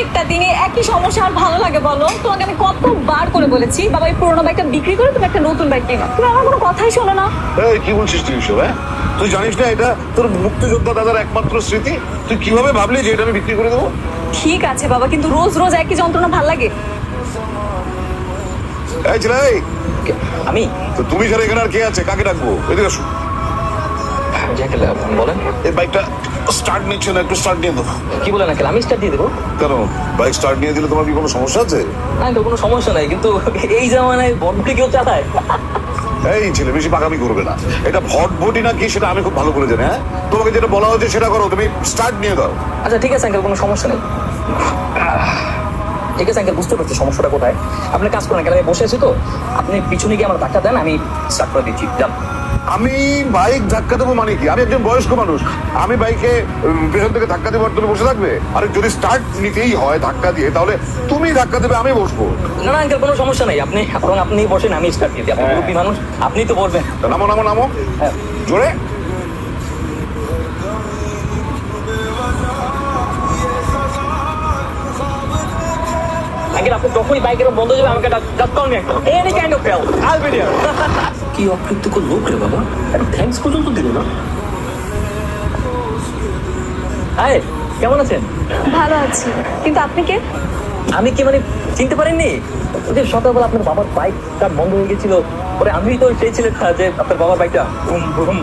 প্রত্যেকটা দিনে একই সমস্যা, আর ভালো লাগে বলো? তোমাকে আমি কতবার করে বলেছি বাবা এই পুরোনো বাইকটা বিক্রি করে তুমি একটা নতুন বাইক কিনো, তুমি আমার কোনো কথাই শোনো না। এই কি বলছিস তুই এসব? হ্যাঁ, তুই জানিস না এটা তোর মুক্তিযোদ্ধা দাদার একমাত্র স্মৃতি? তুই কিভাবে ভাবলি যে এটা আমি বিক্রি করে দেবো? ঠিক আছে বাবা, কিন্তু রোজ রোজ একই যন্ত্রণা ভাল লাগে? এই ছেলে, আমি তো তুমি ছাড়া এখানে আর কে আছে? কাকে ডাকবো? এদিকে আসো। আঙ্কেল বলেন। এই বাইকটা স্টার্ট নিচ্ছে না, একটু স্টার্ট নিয়ে দাও। কি বলেন আঙ্কেল? আমি স্টার্ট দিয়ে দেবো। কেন, বাইক স্টার্ট নিয়ে দিলে তোমার কি কোনো সমস্যা আছে? আঙ্কেল কোনো সমস্যা নাই, কিন্তু এই জামানায় বন্ধে কেউ চালায়? এই ছেলে বেশি পাকামি করবে না। এটা ভটভটি না কি সেটা আমি খুব ভালো করে জানি। হ্যাঁ, তোমাকে যেটা বলা হয়েছে সেটা করো, তুমি স্টার্ট নিয়ে দাও। আচ্ছা ঠিক আছে আঙ্কেল, কোনো সমস্যা নেই। ঠিক আছে আঙ্কেল, বুঝতে পারছি সমস্যাটা কোথায়। আপনি কাজ করেন আঙ্কেল, আমি বসে আছি তো, আপনি পিছনে গিয়ে আমার ধাক্কা দেন, আমি স্টার্ট করে দিচ্ছি। যান। আমি বাইক ধাক্কা দেবো মানে কি? আমি একজন বয়স্ক মানুষ, আমি বাইকে পেছন থেকে ধাক্কা দেবো আর তুমি বসে থাকবে? আরে যদি স্টার্ট নিতেই হয় ধাক্কা দিয়ে, তাহলে তুমি ধাক্কা দেবে, আমি বসবো। না না আঙ্কেল, কোনো সমস্যা নেই, আপনি আপনি বসেন, আমি স্টার্ট দিয়ে দিই। আপনি মুরব্বী মানুষ, আপনি তো বলবেন। তা নামো নামো নামো, হ্যাঁ। জোরে। আঙ্কেল আপনি যখনই বাইকের বন্ধ যাবে আমাকে জাস্ট কল মি একটা any kind of help, I will be here. কি অপ্রীতিকর লোক রে বাবা, থ্যাঙ্কস পর্যন্ত দিল না। হাই, কেমন আছেন? ভালো আছি, কিন্তু আপনি কে? আমি কি মানে চিনতে পারেননি? ওই যে সকালবেলা আপনার বাবার বাইকটা বন্ধ হয়ে গেছিল, পরে আমি তো সেই ছিলেন যে আপনার বাবার বাইকটা বুম বুম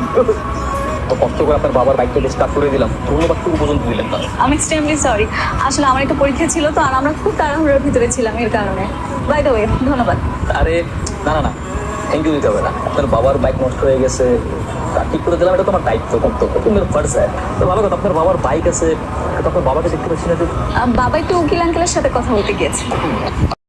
তো কষ্ট করে আপনার বাবার বাইকটা স্টার্ট করে দিলাম, ধন্যবাদটুকু পর্যন্ত দিলেন না। আমি এক্সট্রিমলি সরি, আসলে আমার একটা পরীক্ষা ছিল তো, আর আমরা খুব তাড়াহুড়োর ভিতরে ছিলাম, এর কারণে। বাই দ্য ওয়ে, ধন্যবাদ। আরে না না না, থ্যাংক ইউ দিতে হবে না। আপনার বাবার বাইক নষ্ট হয়ে গেছে, তা ঠিক করে দিলাম, এটা তোমার দায়িত্ব, কর্তব্য, তুমি ফার্স্ট। তো ভালো কথা, আপনার বাবার বাইক আছে, আপনার বাবাকে দেখতে পাচ্ছি না যে। বাবা একটু উকিল আঙ্কেলের সাথে কথা বলতে গিয়েছে।